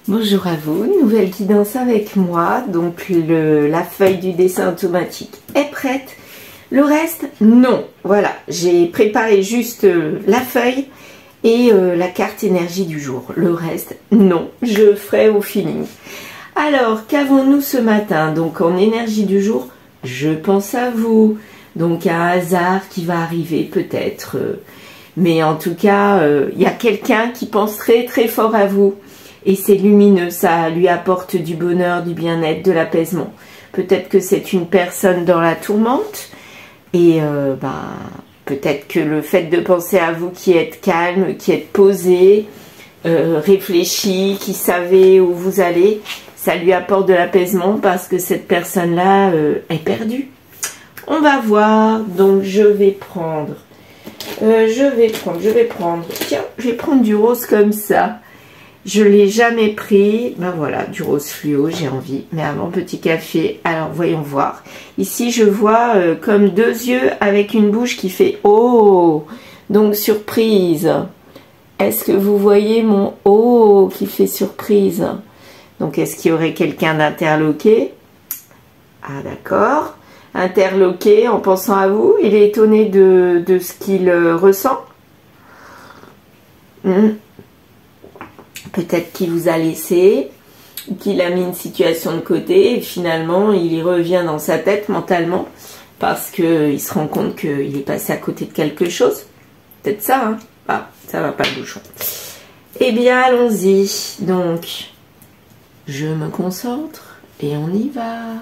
Bonjour à vous, nouvelle guidance avec moi. Donc la feuille du dessin automatique est prête. Le reste, non. Voilà, j'ai préparé juste la feuille et la carte énergie du jour. Le reste, non, je ferai au feeling. Alors, qu'avons-nous ce matin? Donc en énergie du jour, je pense à vous. Donc un hasard qui va arriver peut-être. Mais en tout cas, il y a quelqu'un qui pense très très fort à vous. Et c'est lumineux, ça lui apporte du bonheur, du bien-être, de l'apaisement. Peut-être que c'est une personne dans la tourmente. Et peut-être que le fait de penser à vous qui êtes calme, qui êtes posé, réfléchi, qui savez où vous allez, ça lui apporte de l'apaisement parce que cette personne-là est perdue. On va voir, donc je vais prendre. Tiens, je vais prendre du rose comme ça. Je ne l'ai jamais pris. Ben voilà, du rose fluo, j'ai envie. Mais avant, petit café. Alors, voyons voir. Ici, je vois comme deux yeux avec une bouche qui fait « Oh !» Donc, surprise. Est-ce que vous voyez mon « Oh !» qui fait surprise? Donc, est-ce qu'il y aurait quelqu'un d'interloqué? Ah, d'accord. Interloqué en pensant à vous. Il est étonné de ce qu'il ressent. Peut-être qu'il vous a laissé, qu'il a mis une situation de côté et finalement il y revient dans sa tête mentalement parce qu'il se rend compte qu'il est passé à côté de quelque chose. Peut-être ça, hein? Ah, ça va pas le bouchon. Eh bien, allons-y. Donc, je me concentre et on y va.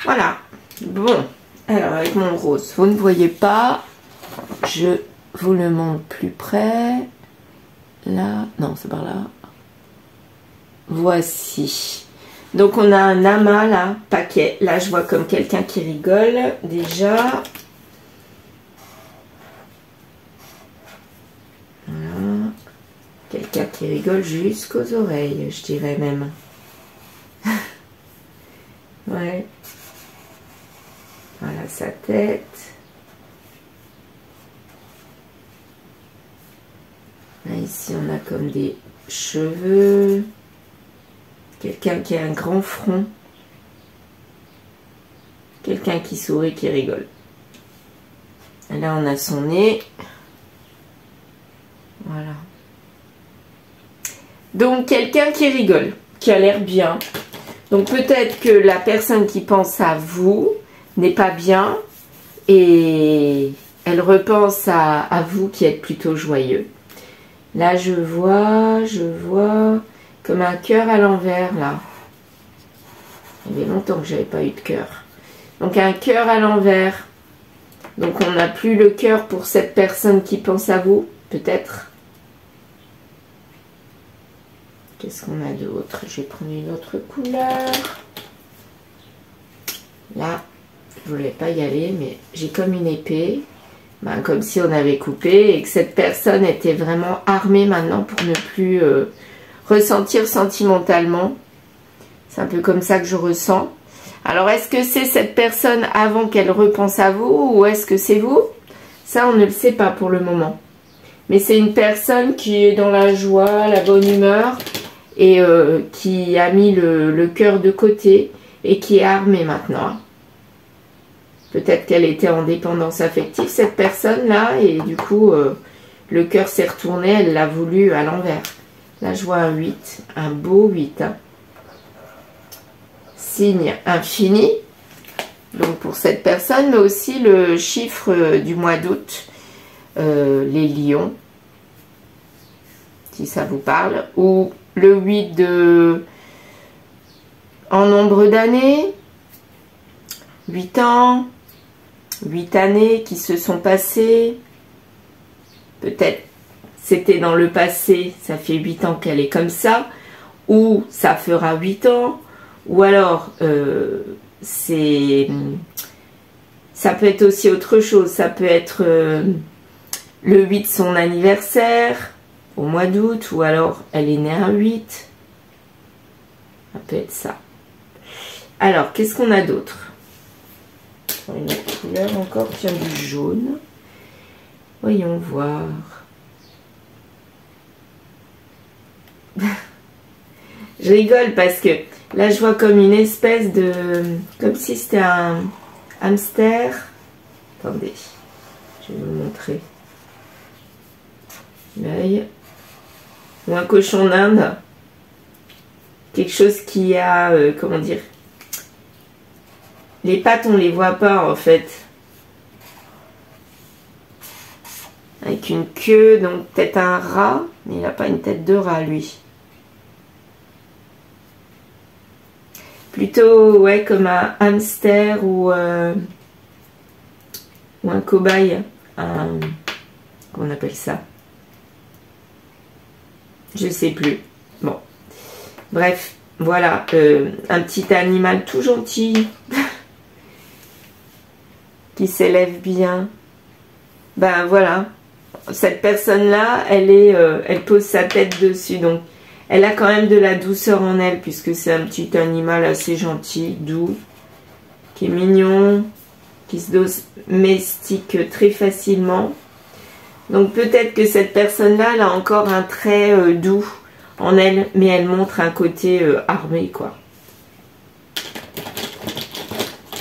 Voilà, bon, alors avec mon rose, vous ne voyez pas, je vous le montre plus près, là, non c'est par là, voici, donc on a un amas là, paquet, là je vois comme quelqu'un qui rigole déjà, voilà, quelqu'un qui rigole jusqu'aux oreilles, je dirais même, ouais. Voilà sa tête. Là, ici, on a comme des cheveux. Quelqu'un qui a un grand front. Quelqu'un qui sourit, qui rigole. Et là, on a son nez. Voilà. Donc, quelqu'un qui rigole, qui a l'air bien. Donc, peut-être que la personne qui pense à vous n'est pas bien et elle repense à vous qui êtes plutôt joyeux. Là, je vois comme un cœur à l'envers, là. Il y avait longtemps que j'avais pas eu de cœur. Donc, un cœur à l'envers. Donc, on n'a plus le cœur pour cette personne qui pense à vous, peut-être. Qu'est-ce qu'on a d'autre? Je vais prendre une autre couleur. Là. Je voulais pas y aller, mais j'ai comme une épée, comme si on avait coupé et que cette personne était vraiment armée maintenant pour ne plus ressentir sentimentalement. C'est un peu comme ça que je ressens. Alors, est-ce que c'est cette personne avant qu'elle repense à vous ou est-ce que c'est vous? Ça, on ne le sait pas pour le moment. Mais c'est une personne qui est dans la joie, la bonne humeur et qui a mis le cœur de côté et qui est armée maintenant. Peut-être qu'elle était en dépendance affective, cette personne-là, et du coup, le cœur s'est retourné, elle l'a voulu à l'envers. Là, je vois un 8, un beau 8. Hein. Signe infini, donc pour cette personne, mais aussi le chiffre du mois d'août, les lions, si ça vous parle, ou le 8 en nombre d'années, 8 ans, 8 années qui se sont passées. Peut-être c'était dans le passé, ça fait 8 ans qu'elle est comme ça, ou ça fera 8 ans, ou alors ça peut être aussi autre chose, ça peut être le 8 son anniversaire, au mois d'août, ou alors elle est née un 8. Ça peut être ça. Alors, qu'est-ce qu'on a d'autre? Une autre couleur encore, tiens, du jaune. Voyons voir. Je rigole parce que là, je vois comme une espèce de... Comme si c'était un hamster. Attendez, je vais vous montrer. L'œil. Ou un cochon d'Inde. Quelque chose qui a... comment dire? Les pattes, on les voit pas en fait. Avec une queue, donc peut-être un rat. Mais il n'a pas une tête de rat, lui. Plutôt, ouais, comme un hamster ou un cobaye. Comment on appelle ça? Je sais plus. Bon. Bref, voilà. Un petit animal tout gentil. Qui s'élève bien. Ben voilà. Cette personne-là, elle pose sa tête dessus. Donc, elle a quand même de la douceur en elle, puisque c'est un petit animal assez gentil, doux, qui est mignon, qui se domestique très facilement. Donc, peut-être que cette personne-là, elle a encore un trait doux en elle, mais elle montre un côté armé, quoi.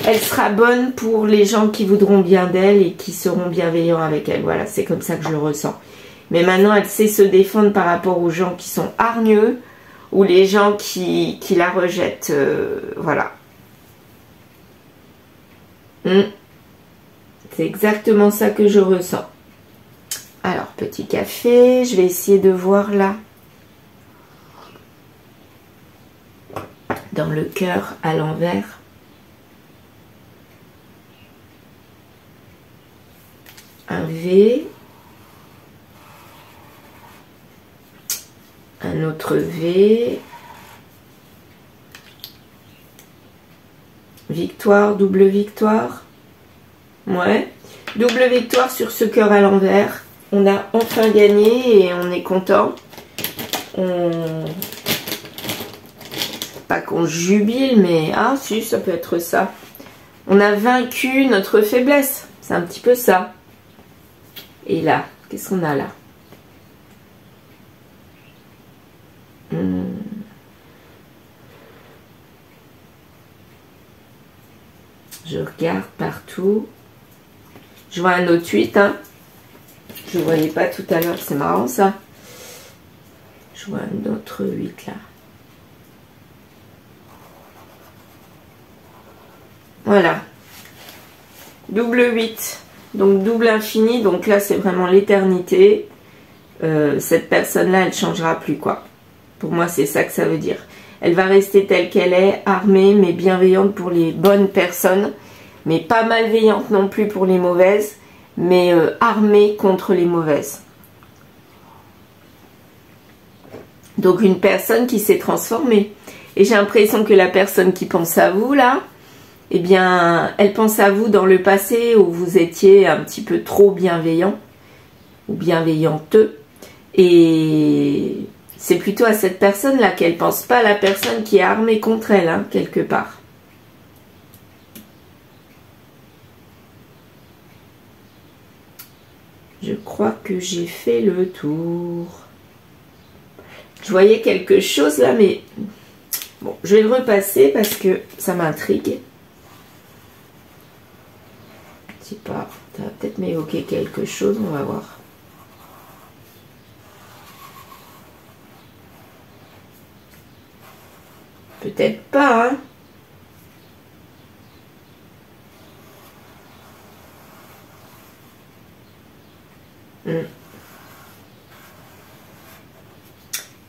Elle sera bonne pour les gens qui voudront bien d'elle et qui seront bienveillants avec elle. Voilà, c'est comme ça que je le ressens. Mais maintenant, elle sait se défendre par rapport aux gens qui sont hargneux ou les gens qui la rejettent. Voilà. C'est exactement ça que je ressens. Alors, petit café. Je vais essayer de voir là. Dans le cœur à l'envers. Un V, un autre V, victoire, double victoire, ouais, double victoire sur ce cœur à l'envers. On a enfin gagné et on est content. Pas qu'on jubile, mais ah si, ça peut être ça. On a vaincu notre faiblesse, c'est un petit peu ça. Et là, qu'est-ce qu'on a là? Je regarde partout. Je vois un autre 8. Hein. Je ne voyais pas tout à l'heure. C'est marrant ça. Je vois un autre 8 là. Voilà. Double 8. Donc double infini, donc là c'est vraiment l'éternité. Cette personne-là, elle ne changera plus quoi. Pour moi, c'est ça que ça veut dire. Elle va rester telle qu'elle est, armée, mais bienveillante pour les bonnes personnes, mais pas malveillante non plus pour les mauvaises, mais armée contre les mauvaises. Donc une personne qui s'est transformée. Et j'ai l'impression que la personne qui pense à vous là, eh bien, elle pense à vous dans le passé où vous étiez un petit peu trop bienveillant ou bienveillanteux. Et c'est plutôt à cette personne-là qu'elle pense, pas à la personne qui est armée contre elle, hein, quelque part. Je crois que j'ai fait le tour. Je voyais quelque chose là, mais bon, je vais le repasser parce que ça m'intrigue. Je sais pas, ça va peut-être m'évoquer quelque chose, on va voir. Peut-être pas, hein.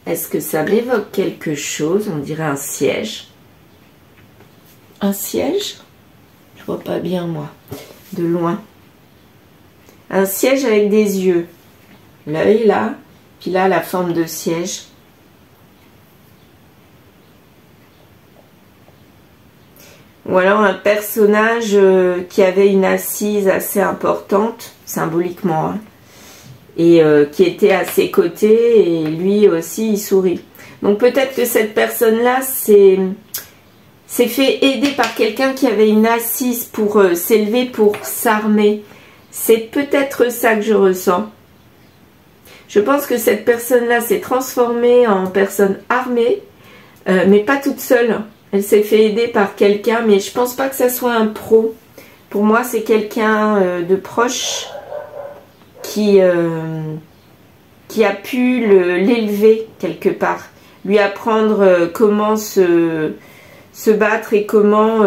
Est-ce que ça m'évoque quelque chose? On dirait un siège. Un siège? Je vois pas bien, moi. De loin. Un siège avec des yeux. L'œil, là. Puis là, la forme de siège. Ou alors un personnage qui avait une assise assez importante, symboliquement, hein, et qui était à ses côtés, et lui aussi, il sourit. Donc peut-être que cette personne-là s'est fait aider par quelqu'un qui avait une assise pour s'élever, pour s'armer. C'est peut-être ça que je ressens. Je pense que cette personne-là s'est transformée en personne armée, mais pas toute seule. Elle s'est fait aider par quelqu'un, mais je pense pas que ça soit un pro. Pour moi, c'est quelqu'un de proche qui a pu l'élever quelque part. Lui apprendre comment se battre et comment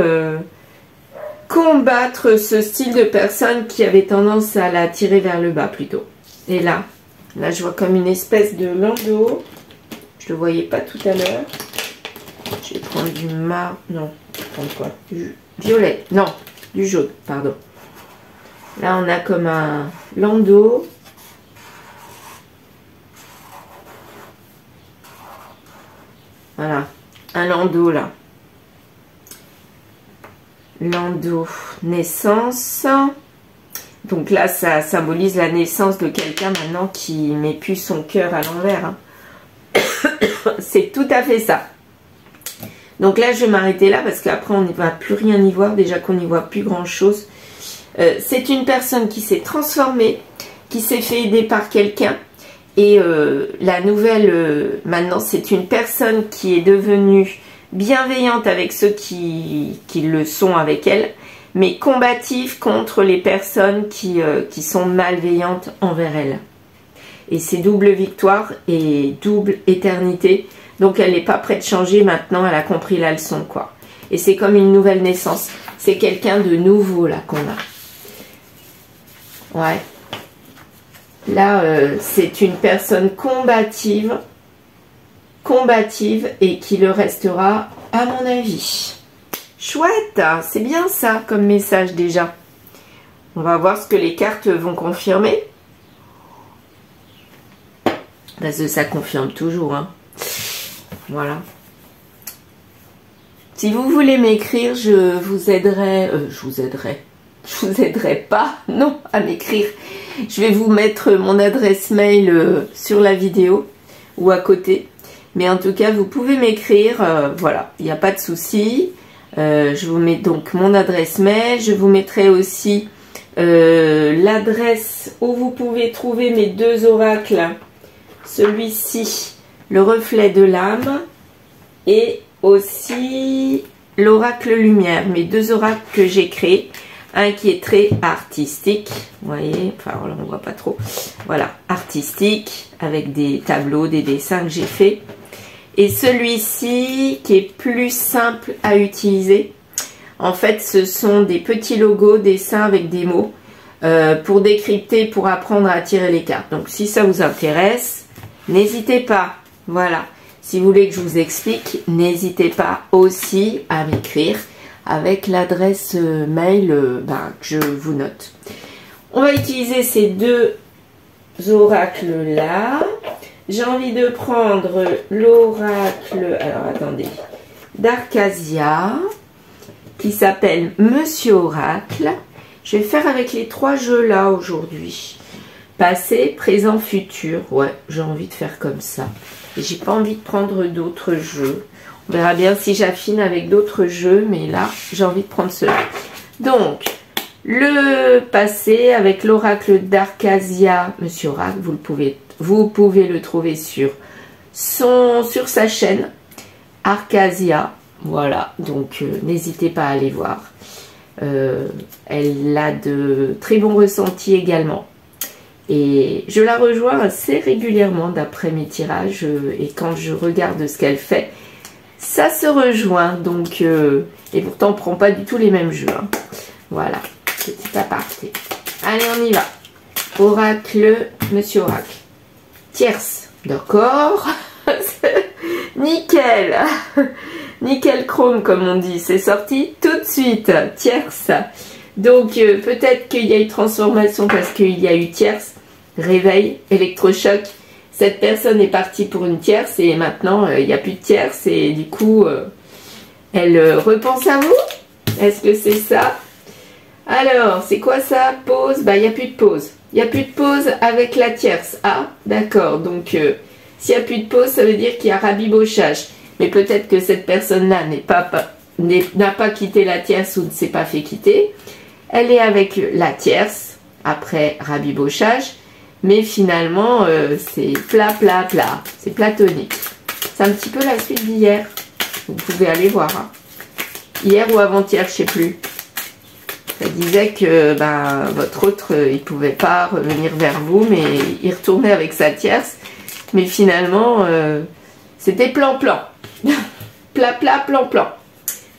combattre ce style de personne qui avait tendance à la tirer vers le bas plutôt. Et là je vois comme une espèce de landau. Je le voyais pas tout à l'heure. Je vais prendre du marron. Non, je vais prendre quoi? Du violet. Non, du jaune, pardon. Là, on a comme un landau. Voilà, un landau là. Landau, naissance. Donc là, ça symbolise la naissance de quelqu'un maintenant qui met plus son cœur à l'envers. Hein. C'est tout à fait ça. Donc là, je vais m'arrêter là parce qu'après, on ne va plus rien y voir. Déjà qu'on n'y voit plus grand-chose. C'est une personne qui s'est transformée, qui s'est fait aider par quelqu'un. Et la nouvelle, maintenant, c'est une personne qui est devenue bienveillante avec ceux qui le sont avec elle, mais combative contre les personnes qui sont malveillantes envers elle. Et c'est double victoire et double éternité. Donc elle n'est pas prête de changer maintenant, elle a compris la leçon, quoi. Et c'est comme une nouvelle naissance. C'est quelqu'un de nouveau là qu'on a. Ouais. Là, c'est une personne combative et qui le restera à mon avis. Chouette, c'est bien ça comme message déjà. On va voir ce que les cartes vont confirmer. Parce que ça confirme toujours, hein. Voilà. Si vous voulez m'écrire, je vous aiderai. Je vous aiderai pas, non, à m'écrire. Je vais vous mettre mon adresse mail sur la vidéo ou à côté. Mais en tout cas, vous pouvez m'écrire. Voilà, il n'y a pas de souci. Je vous mets donc mon adresse mail. Je vous mettrai aussi l'adresse où vous pouvez trouver mes deux oracles. Celui-ci, le reflet de l'âme, et aussi l'oracle lumière. Mes deux oracles que j'ai créés. Un qui est très artistique, vous voyez, enfin là on voit pas trop. Voilà, artistique, avec des tableaux, des dessins que j'ai fait. Et celui-ci qui est plus simple à utiliser. En fait, ce sont des petits logos, dessins avec des mots pour décrypter, pour apprendre à tirer les cartes. Donc si ça vous intéresse, n'hésitez pas. Voilà, si vous voulez que je vous explique, n'hésitez pas aussi à m'écrire avec l'adresse mail que je vous note. On va utiliser ces deux oracles là. J'ai envie de prendre l'oracle, alors attendez, d'Arcasia, qui s'appelle Monsieur Oracle. Je vais faire avec les trois jeux là aujourd'hui. Passé, présent, futur. Ouais, j'ai envie de faire comme ça. Et j'ai pas envie de prendre d'autres jeux. On verra bien si j'affine avec d'autres jeux, mais là, j'ai envie de prendre cela. Donc, le passé avec l'oracle d'Arcasia, Monsieur Oracle, vous pouvez le trouver sur sa chaîne, Arcasia. Voilà, donc n'hésitez pas à aller voir. Elle a de très bons ressentis également. Et je la rejoins assez régulièrement d'après mes tirages. Et quand je regarde ce qu'elle fait, ça se rejoint, donc et pourtant on ne prend pas du tout les mêmes jeux. Hein. Voilà, petit aparté. Allez, on y va. Oracle, Monsieur Oracle. Tierce, d'accord. Nickel. Nickel chrome, comme on dit. C'est sorti tout de suite. Tierce. Donc peut-être qu'il y a eu transformation parce qu'il y a eu tierce. Réveil, électrochoc. Cette personne est partie pour une tierce et maintenant il n'y a plus de tierce et du coup elle repense à vous. Est-ce que c'est ça? Alors, c'est quoi ça? Pause? Bah, il n'y a plus de pause. Il n'y a plus de pause avec la tierce. Ah, d'accord. Donc, S'il n'y a plus de pause, ça veut dire qu'il y a rabibochage. Mais peut-être que cette personne-là n'a pas quitté la tierce ou ne s'est pas fait quitter. Elle est avec la tierce, après rabibochage. Mais finalement, c'est plat. C'est platonique. C'est un petit peu la suite d'hier. Vous pouvez aller voir. Hein. Hier ou avant-hier, je ne sais plus. Ça disait que votre autre, il ne pouvait pas revenir vers vous, mais il retournait avec sa tierce. Mais finalement, c'était plan. plan.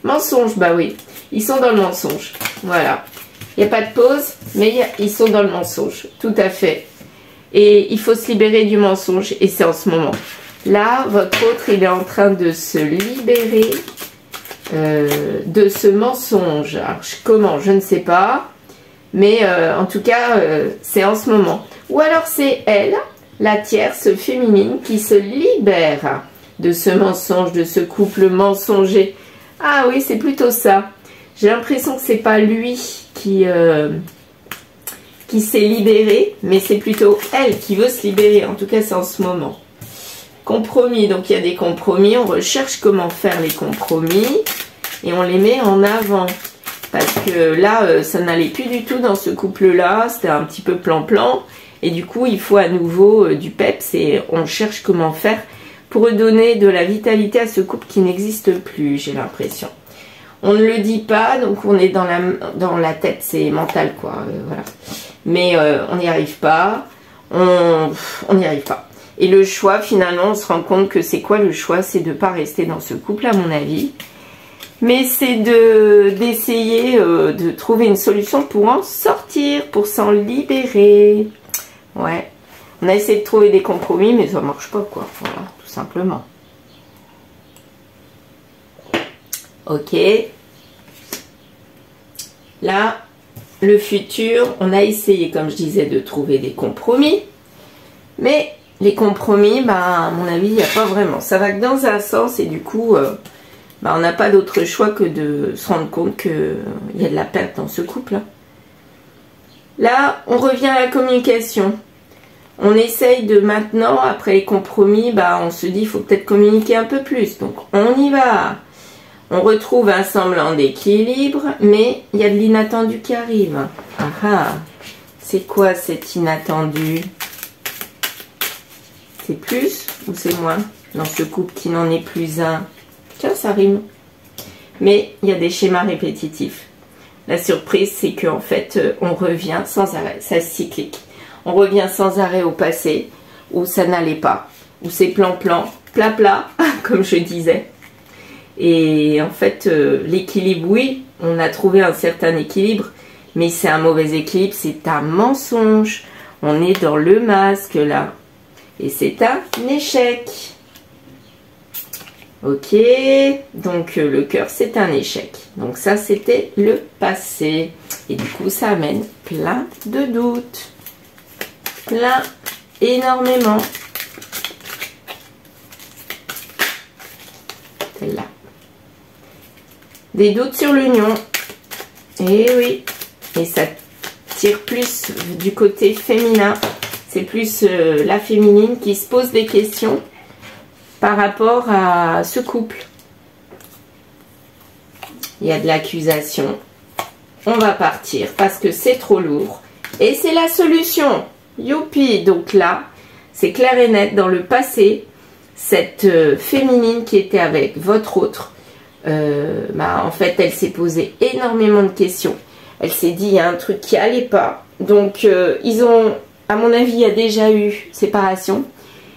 Mensonge, bah oui. Ils sont dans le mensonge. Voilà. Il n'y a pas de pause, mais ils sont dans le mensonge. Tout à fait. Et il faut se libérer du mensonge. Et c'est en ce moment. Là, votre autre, il est en train de se libérer de ce mensonge. Alors, comment? Je ne sais pas. Mais en tout cas, c'est en ce moment. Ou alors c'est elle, la tierce féminine, qui se libère de ce mensonge, de ce couple mensonger. Ah oui, c'est plutôt ça. J'ai l'impression que c'est pas lui qui s'est libéré, mais c'est plutôt elle qui veut se libérer. En tout cas, c'est en ce moment. Compromis, donc il y a des compromis. On recherche comment faire les compromis et on les met en avant. Parce que là, ça n'allait plus du tout dans ce couple-là. C'était un petit peu plan. Et du coup, il faut à nouveau du peps et on cherche comment faire pour redonner de la vitalité à ce couple qui n'existe plus, j'ai l'impression. On ne le dit pas, donc on est dans la tête, c'est mental, quoi. Voilà. Mais on n'y arrive pas. On n'y arrive pas. Et le choix, finalement, on se rend compte que c'est quoi le choix? C'est de ne pas rester dans ce couple, à mon avis. Mais c'est d'essayer de trouver une solution pour en sortir, pour s'en libérer. Ouais. On a essayé de trouver des compromis, mais ça ne marche pas, quoi. Voilà, tout simplement. Ok. Là, le futur, on a essayé, comme je disais, de trouver des compromis. Mais les compromis, à mon avis, il n'y a pas vraiment. Ça va que dans un sens et du coup... on n'a pas d'autre choix que de se rendre compte qu'il y a de la perte dans ce couple. Là, on revient à la communication. On essaye de maintenant, après les compromis, on se dit qu'il faut peut-être communiquer un peu plus. Donc, on y va. On retrouve un semblant d'équilibre, mais il y a de l'inattendu qui arrive. C'est quoi cet inattendu? C'est plus ou c'est moins dans ce couple qui n'en est plus un? Tiens, ça rime. Mais il y a des schémas répétitifs. La surprise, c'est qu'en fait, on revient sans arrêt. C'est cyclique. On revient sans arrêt au passé, où ça n'allait pas. Où c'est plan, plat, comme je disais. Et en fait, l'équilibre, oui, on a trouvé un certain équilibre. Mais c'est un mauvais équilibre, c'est un mensonge. On est dans le masque, là. Et c'est un échec. Ok, donc le cœur, c'est un échec. Donc ça, c'était le passé. Et du coup, ça amène plein de doutes. Énormément. Celle-là. Des doutes sur l'union. Et oui. Et ça tire plus du côté féminin. C'est plus la féminine qui se pose des questions par rapport à ce couple. Il y a de l'accusation. On va partir parce que c'est trop lourd. Et c'est la solution. Youpi! Donc là, c'est clair et net. Dans le passé, cette féminine qui était avec votre autre, en fait, elle s'est posé énormément de questions. Elle s'est dit, il y a un truc qui allait pas. Donc, ils ont, à mon avis, il y a déjà eu séparation.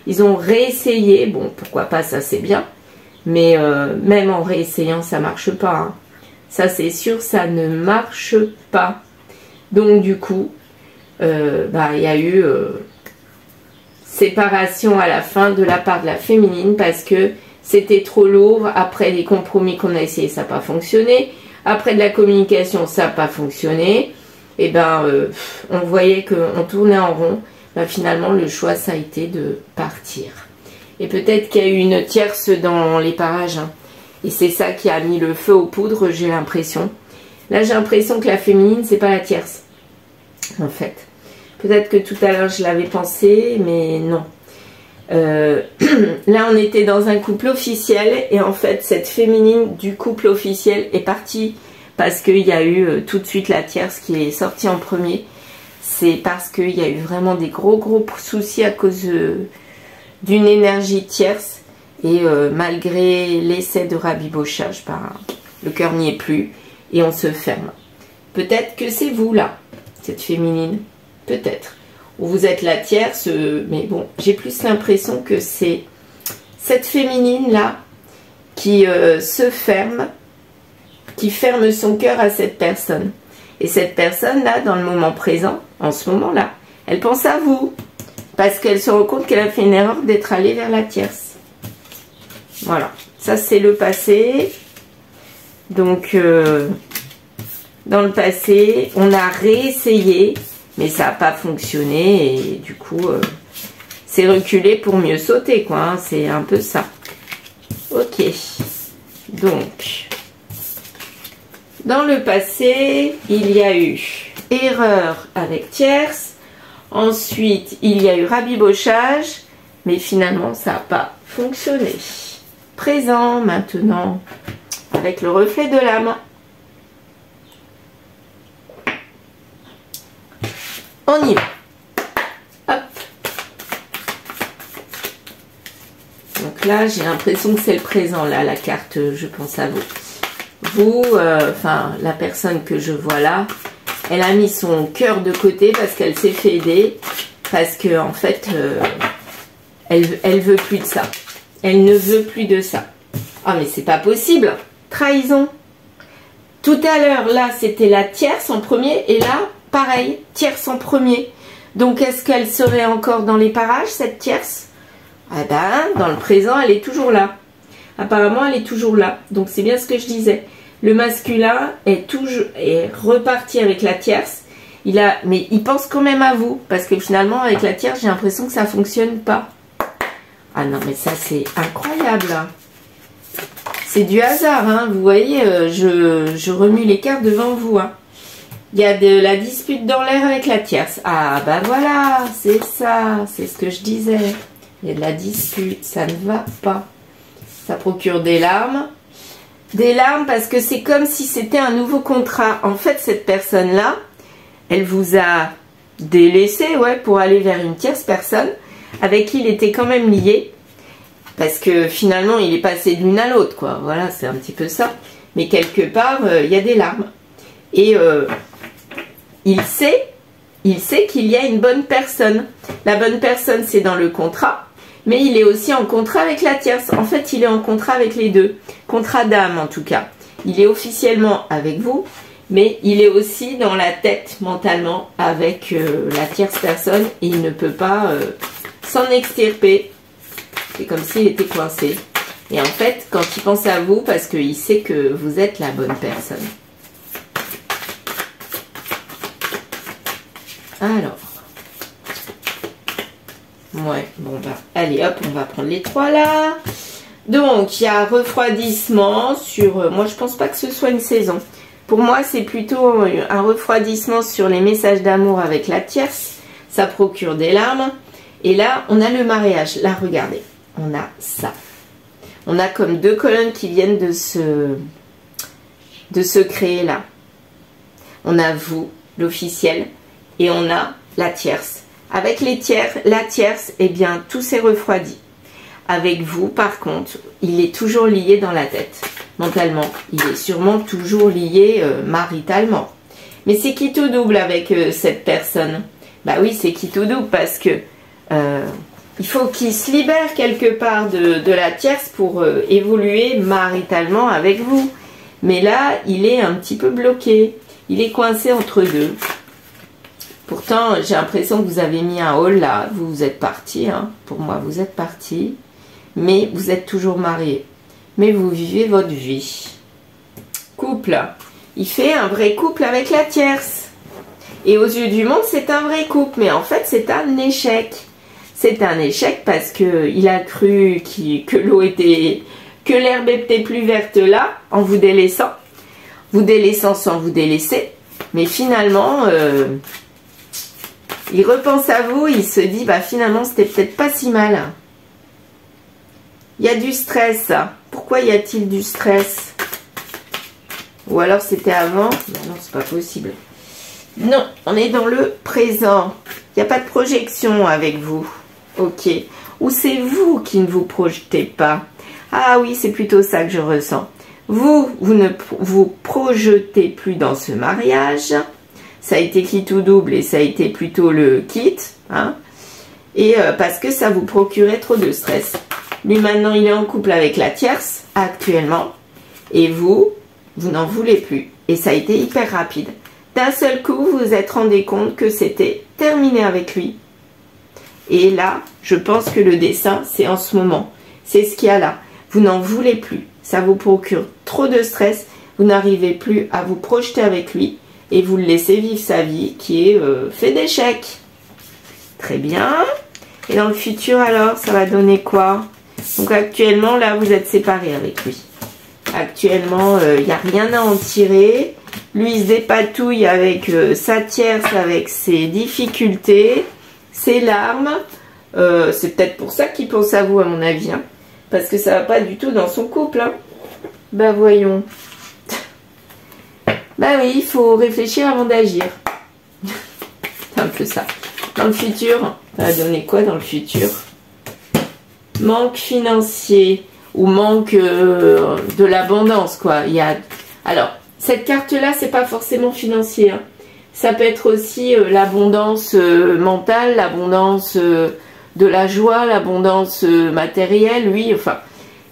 Ils ont réessayé, bon, pourquoi pas, ça c'est bien, mais même en réessayant, ça marche pas. Hein. Ça c'est sûr, ça ne marche pas. Donc du coup, il y a eu séparation à la fin de la part de la féminine parce que c'était trop lourd. Après les compromis qu'on a essayé, ça n'a pas fonctionné. Après de la communication, ça n'a pas fonctionné. Et on voyait qu'on tournait en rond. Finalement, le choix, ça a été de partir. Et peut-être qu'il y a eu une tierce dans les parages. Hein. Et c'est ça qui a mis le feu aux poudres, j'ai l'impression. Là, j'ai l'impression que la féminine, c'est pas la tierce. En fait. Peut-être que tout à l'heure, je l'avais pensé, mais non. Là, on était dans un couple officiel et en fait, cette féminine du couple officiel est partie parce qu'il y a eu tout de suite la tierce qui est sortie en premier. C'est parce qu'il y a eu vraiment des gros soucis à cause d'une énergie tierce et malgré l'essai de rabibochage, le cœur n'y est plus et on se ferme. Peut-être que c'est vous là, cette féminine, peut-être. Ou vous êtes la tierce, mais bon, j'ai plus l'impression que c'est cette féminine là qui se ferme, qui ferme son cœur à cette personne. Et cette personne là, dans le moment présent, en ce moment là, elle pense à vous. Parce qu'elle se rend compte qu'elle a fait une erreur d'être allée vers la tierce. Voilà, ça c'est le passé. Donc, dans le passé, on a réessayé, mais ça n'a pas fonctionné. Et du coup, c'est reculé pour mieux sauter, quoi. Hein, c'est un peu ça. Ok, donc, dans le passé, il y a eu erreur avec tierce. Ensuite, il y a eu rabibochage, mais finalement, ça n'a pas fonctionné. Présent, maintenant, avec le reflet de l'âme. On y va. Hop. Donc là, j'ai l'impression que c'est le présent, là, la carte, je pense à vous. Vous, enfin, la personne que je vois là, elle a mis son cœur de côté parce qu'elle s'est fait aider. Parce que en fait, elle veut plus de ça. Elle ne veut plus de ça. Ah mais c'est pas possible. Trahison. Tout à l'heure, là, c'était la tierce en premier. Et là, pareil, tierce en premier. Donc, est-ce qu'elle serait encore dans les parages, cette tierce? Ah ben, dans le présent, elle est toujours là. Apparemment, elle est toujours là. Donc, c'est bien ce que je disais. Le masculin est reparti avec la tierce. Mais il pense quand même à vous. Parce que finalement, avec la tierce, j'ai l'impression que ça ne fonctionne pas. Ah non, mais ça, c'est incroyable. C'est du hasard, hein. Vous voyez, je remue les cartes devant vous. Hein. Il y a de la dispute dans l'air avec la tierce. Ah, bah voilà, c'est ça. C'est ce que je disais. Il y a de la dispute, ça ne va pas. Ça procure des larmes. Des larmes parce que c'est comme si c'était un nouveau contrat. En fait, cette personne-là, elle vous a délaissé, ouais, pour aller vers une tierce personne avec qui il était quand même lié. Parce que finalement, il est passé de l'une à l'autre, quoi. Voilà, c'est un petit peu ça. Mais quelque part, il y a des larmes. Et il sait qu'il y a une bonne personne. La bonne personne, c'est dans le contrat. Mais il est aussi en contrat avec la tierce. En fait, il est en contrat avec les deux. Contrat d'âme, en tout cas. Il est officiellement avec vous, mais il est aussi dans la tête, mentalement, avec la tierce personne. Et il ne peut pas s'en extirper. C'est comme s'il était coincé. Et en fait, quand il pense à vous, parce qu'il sait que vous êtes la bonne personne. Alors... Ouais, bon bah, allez hop, on va prendre les trois là. Donc, il y a refroidissement sur... moi, je pense pas que ce soit une saison. Pour moi, c'est plutôt un refroidissement sur les messages d'amour avec la tierce. Ça procure des larmes. Et là, on a le mariage. Là, regardez, on a ça. On a comme deux colonnes qui viennent de se créer là. On a vous, l'officiel, et on a la tierce. Avec la tierce, eh bien, tout s'est refroidi. Avec vous, par contre, il est toujours lié dans la tête, mentalement. Il est sûrement toujours lié maritalement. Mais c'est qui tout double avec cette personne? Bah oui, c'est qui tout double parce que il faut qu'il se libère quelque part de la tierce pour évoluer maritalement avec vous. Mais là, il est un petit peu bloqué. Il est coincé entre deux. Pourtant, j'ai l'impression que vous avez mis un haul là. Vous êtes parti, hein. Pour moi, vous êtes parti. Mais vous êtes toujours marié. Mais vous vivez votre vie. Couple. Il fait un vrai couple avec la tierce. Et aux yeux du monde, c'est un vrai couple. Mais en fait, c'est un échec. C'est un échec parce qu'il a cru que l'eau était... que l'herbe était plus verte là, en vous délaissant. Vous délaissant sans vous délaisser. Mais finalement... il repense à vous, il se dit, bah finalement, c'était peut-être pas si mal. Il y a du stress. Pourquoi y a-t-il du stress? Ou alors c'était avant? Non, c'est pas possible. Non, on est dans le présent. Il n'y a pas de projection avec vous. Ok. Ou c'est vous qui ne vous projetez pas? Ah oui, c'est plutôt ça que je ressens. Vous ne vous projetez plus dans ce mariage. Ça a été quitte ou double et ça a été plutôt le quitte. Hein, et parce que ça vous procurait trop de stress. Lui maintenant il est en couple avec la tierce actuellement. Et vous n'en voulez plus. Et ça a été hyper rapide. D'un seul coup, vous vous êtes rendu compte que c'était terminé avec lui. Et là, je pense que le dessin, c'est en ce moment. C'est ce qu'il y a là. Vous n'en voulez plus. Ça vous procure trop de stress. Vous n'arrivez plus à vous projeter avec lui. Et vous le laissez vivre sa vie qui est fait d'échecs. Très bien. Et dans le futur, alors, ça va donner quoi? Donc actuellement, là, vous êtes séparés avec lui. Actuellement, il n'y a rien à en tirer. Lui, il se dépatouille avec sa tierce, avec ses difficultés, ses larmes. C'est peut-être pour ça qu'il pense à vous, à mon avis. Hein. Parce que ça va pas du tout dans son couple. Hein. Ben voyons. Ben oui, il faut réfléchir avant d'agir. C'est un peu ça. Dans le futur, ça va donner quoi dans le futur? Manque financier ou manque de l'abondance, quoi. Il y a... Alors, cette carte-là, c'est pas forcément financier. Hein. Ça peut être aussi l'abondance mentale, l'abondance de la joie, l'abondance matérielle. Oui, enfin,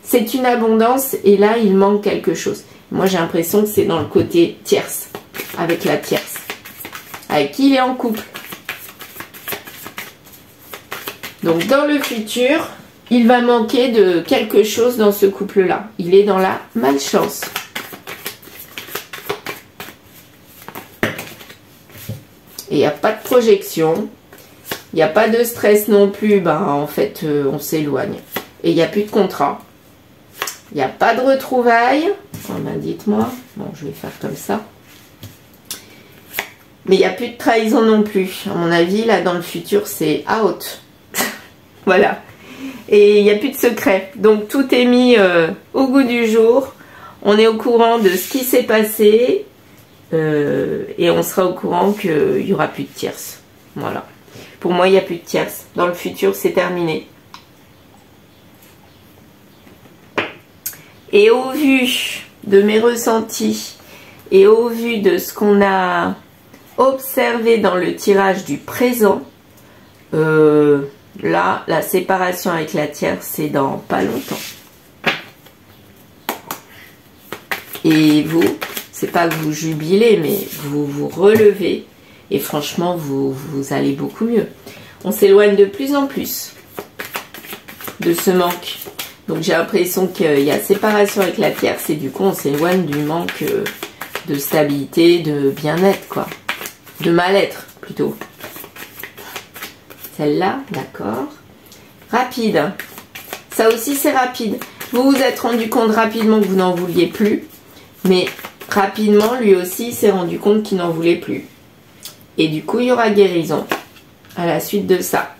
c'est une abondance et là, il manque quelque chose. Moi, j'ai l'impression que c'est dans le côté tierce, avec la tierce, avec qui il est en couple. Donc, dans le futur, il va manquer de quelque chose dans ce couple-là. Il est dans la malchance. Et il n'y a pas de projection. Il n'y a pas de stress non plus. Ben, en fait, on s'éloigne. Et il n'y a plus de contrat. Il n'y a pas de retrouvailles. Oh, ben, dites-moi. Bon, je vais faire comme ça. Mais il n'y a plus de trahison non plus. À mon avis, là, dans le futur, c'est out. Voilà. Et il n'y a plus de secret. Donc, tout est mis au goût du jour. On est au courant de ce qui s'est passé. Et on sera au courant qu'il n'y aura plus de tierce. Voilà. Pour moi, il n'y a plus de tierce. Dans le futur, c'est terminé. Et au vu de mes ressentis et au vu de ce qu'on a observé dans le tirage du présent, là, la séparation avec la tierce, c'est dans pas longtemps. Et vous, c'est pas que vous jubilez, mais vous vous relevez. Et franchement, vous allez beaucoup mieux. On s'éloigne de plus en plus de ce manque. Donc j'ai l'impression qu'il y a séparation avec la tierce et du coup on s'éloigne du manque de stabilité, de bien-être, quoi. De mal-être, plutôt. Celle-là, d'accord. Rapide. Ça aussi, c'est rapide. Vous vous êtes rendu compte rapidement que vous n'en vouliez plus. Mais rapidement, lui aussi, s'est rendu compte qu'il n'en voulait plus. Et du coup, il y aura guérison à la suite de ça.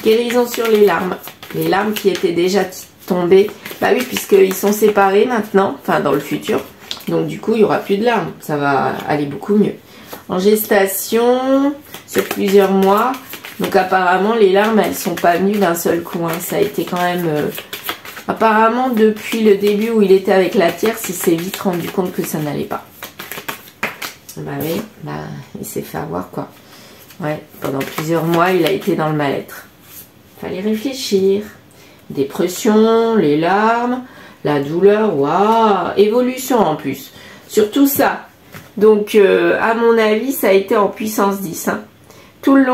Guérison sur les larmes. Les larmes qui étaient déjà tombées. Bah oui, puisqu'ils sont séparés maintenant. Enfin, dans le futur. Donc, du coup, il n'y aura plus de larmes. Ça va aller beaucoup mieux. En gestation, sur plusieurs mois. Donc, apparemment, les larmes, elles ne sont pas venues d'un seul coup. Hein. Ça a été quand même... apparemment, depuis le début où il était avec la tierce, il s'est vite rendu compte que ça n'allait pas. Bah oui, bah, il s'est fait avoir, quoi. Ouais, pendant plusieurs mois, il a été dans le mal-être. Fallait réfléchir. Dépression, les larmes, la douleur, waouh, évolution en plus. Surtout ça. Donc, à mon avis, ça a été en puissance 10. Hein. Tout le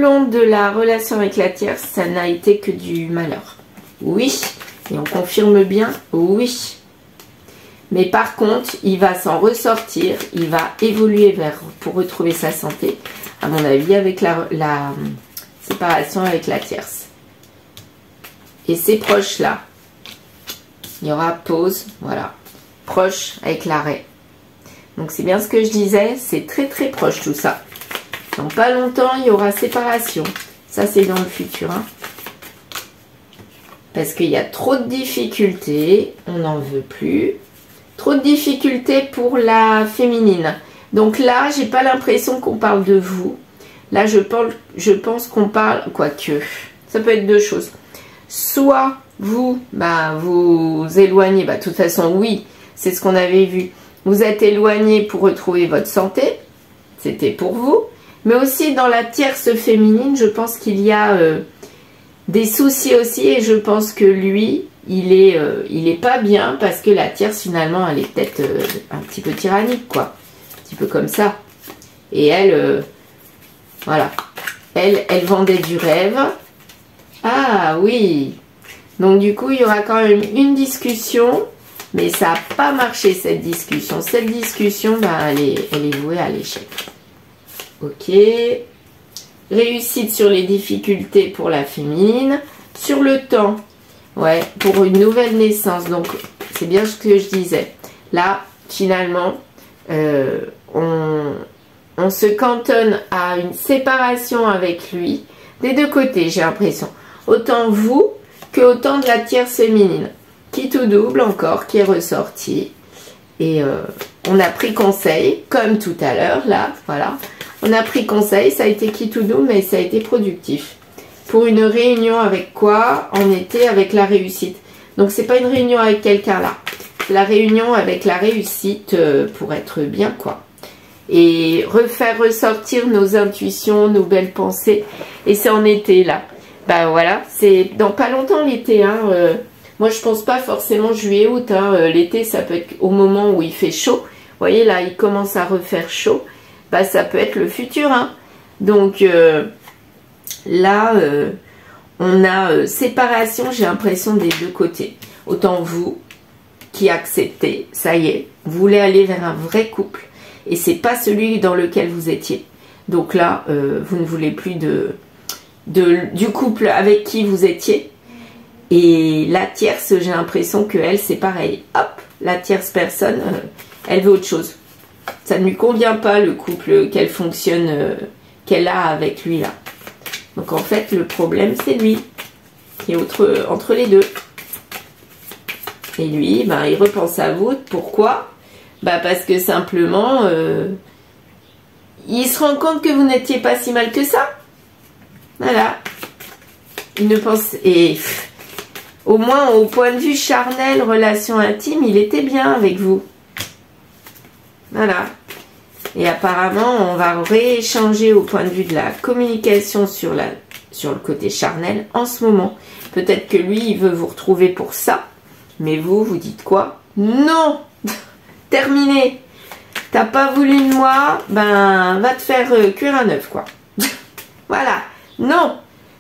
long de la relation avec la tierce, ça n'a été que du malheur. Oui, et on confirme bien, oui. Mais par contre, il va s'en ressortir, il va évoluer pour retrouver sa santé, à mon avis, avec la séparation avec la tierce. Et ces proches-là, il y aura pause, voilà, proche avec l'arrêt. Donc c'est bien ce que je disais, c'est très très proche tout ça. Dans pas longtemps, il y aura séparation. Ça, c'est dans le futur. Hein. Parce qu'il y a trop de difficultés, on n'en veut plus. Trop de difficultés pour la féminine. Donc là, j'ai pas l'impression qu'on parle de vous. Là, je pense qu'on parle, quoique, ça peut être deux choses. Soit vous, vous éloignez, de toute façon, oui, c'est ce qu'on avait vu. Vous êtes éloigné pour retrouver votre santé, c'était pour vous. Mais aussi dans la tierce féminine, je pense qu'il y a des soucis aussi. Et je pense que lui, il est pas bien parce que la tierce, finalement, elle est peut-être un petit peu tyrannique, quoi. Un petit peu comme ça. Et elle... voilà, elle vendait du rêve. Ah oui. Donc du coup, il y aura quand même une discussion. Mais ça n'a pas marché cette discussion. Cette discussion, elle est vouée à l'échec. Ok. Réussite sur les difficultés pour la féminine. Sur le temps. Ouais, pour une nouvelle naissance. Donc, c'est bien ce que je disais. Là, finalement, on se cantonne à une séparation avec lui des deux côtés, j'ai l'impression. Autant vous que autant de la tierce féminine. Qui tout double encore, qui est ressorti. Et on a pris conseil, comme tout à l'heure, là, voilà. On a pris conseil, ça a été qui tout double, mais ça a été productif. Pour une réunion avec quoi? On était avec la réussite. Donc, c'est pas une réunion avec quelqu'un là. C'est la réunion avec la réussite pour être bien, quoi. Et refaire ressortir nos intuitions, nos belles pensées. Et c'est en été, là. Voilà, c'est dans pas longtemps l'été, hein. Moi, je pense pas forcément juillet-août, hein. L'été, ça peut être au moment où il fait chaud. Vous voyez, là, il commence à refaire chaud. Ça peut être le futur, hein. Donc, là, on a séparation, j'ai l'impression, des deux côtés. Autant vous, qui acceptez, ça y est, vous voulez aller vers un vrai couple. Et c'est pas celui dans lequel vous étiez. Donc là, vous ne voulez plus du couple avec qui vous étiez. Et la tierce, j'ai l'impression qu'elle, c'est pareil. Hop, la tierce personne, elle veut autre chose. Ça ne lui convient pas, le couple qu'elle fonctionne, qu'elle a avec lui, là. Donc, en fait, le problème, c'est lui, qui est entre les deux. Et lui, il repense à vous. Pourquoi? Parce que simplement, il se rend compte que vous n'étiez pas si mal que ça. Voilà. Il ne pense... Et au moins, au point de vue charnel, relation intime, il était bien avec vous. Voilà. Et apparemment, on va rééchanger au point de vue de la communication sur le côté charnel en ce moment. Peut-être que lui, il veut vous retrouver pour ça. Mais vous dites quoi? Non. Terminé. T'as pas voulu de moi, va te faire cuire un œuf, quoi. Voilà. Non.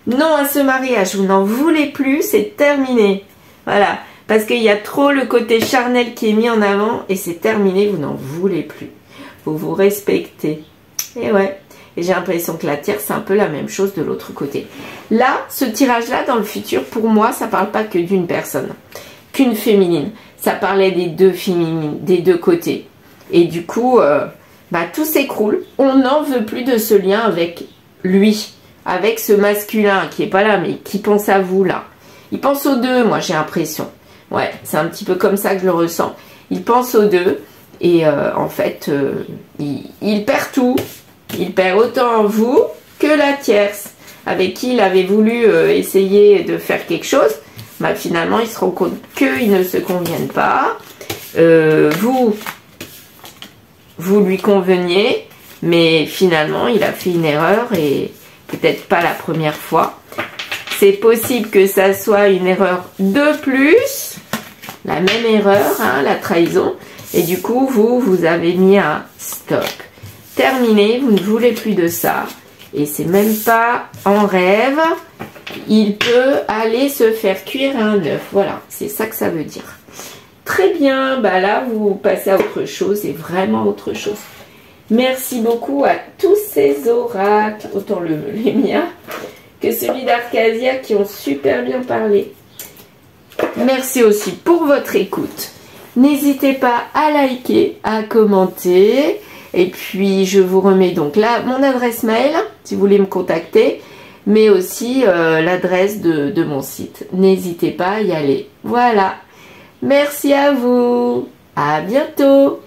Non à ce mariage. Vous n'en voulez plus, c'est terminé. Voilà. Parce qu'il y a trop le côté charnel qui est mis en avant et c'est terminé, vous n'en voulez plus. Vous vous respectez. Et ouais. Et j'ai l'impression que la tierce, c'est un peu la même chose de l'autre côté. Là, ce tirage-là, dans le futur, pour moi, ça parle pas que d'une personne. Qu'une féminine. Ça parlait des deux féminines, des deux côtés. Et du coup, tout s'écroule. On n'en veut plus de ce lien avec lui. Avec ce masculin qui est pas là, mais qui pense à vous, là. Il pense aux deux, moi, j'ai l'impression. Ouais, c'est un petit peu comme ça que je le ressens. Il pense aux deux. Et en fait, il perd tout. Il perd autant vous que la tierce. Avec qui il avait voulu essayer de faire quelque chose. Finalement, il se rend compte qu'ils ne se conviennent pas. Vous lui conveniez. Mais finalement, il a fait une erreur. Et peut-être pas la première fois. C'est possible que ça soit une erreur de plus. La même erreur, hein, la trahison. Et du coup, vous avez mis un stop. Terminé, vous ne voulez plus de ça. Et c'est même pas en rêve. Il peut aller se faire cuire un œuf. Voilà, c'est ça que ça veut dire. Très bien, là, vous passez à autre chose. Et vraiment autre chose. Merci beaucoup à tous ces oracles, autant les miens que celui d'Arcasia, qui ont super bien parlé. Merci aussi pour votre écoute. N'hésitez pas à liker, à commenter. Et puis, je vous remets donc là mon adresse mail, si vous voulez me contacter. mais aussi l'adresse de mon site. N'hésitez pas à y aller. Voilà. Merci à vous. À bientôt.